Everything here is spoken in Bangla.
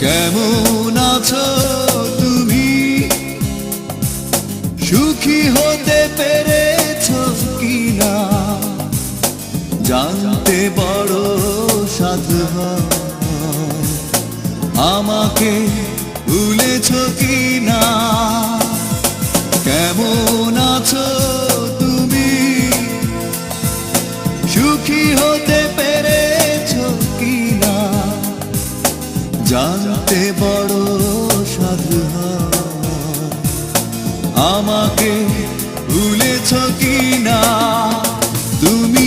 কেমন আছো তুমি? সুখী হতে পেরেছো কিনা জানতে বড় সাধু হয়। আমাকে ভুলেছো কিনা? কেমন আছো তুমি? সুখী হতে পেরেছো কিনা জানতে বড় সাধু হয়। আমাকে ভুলেছো কিনা? তুমি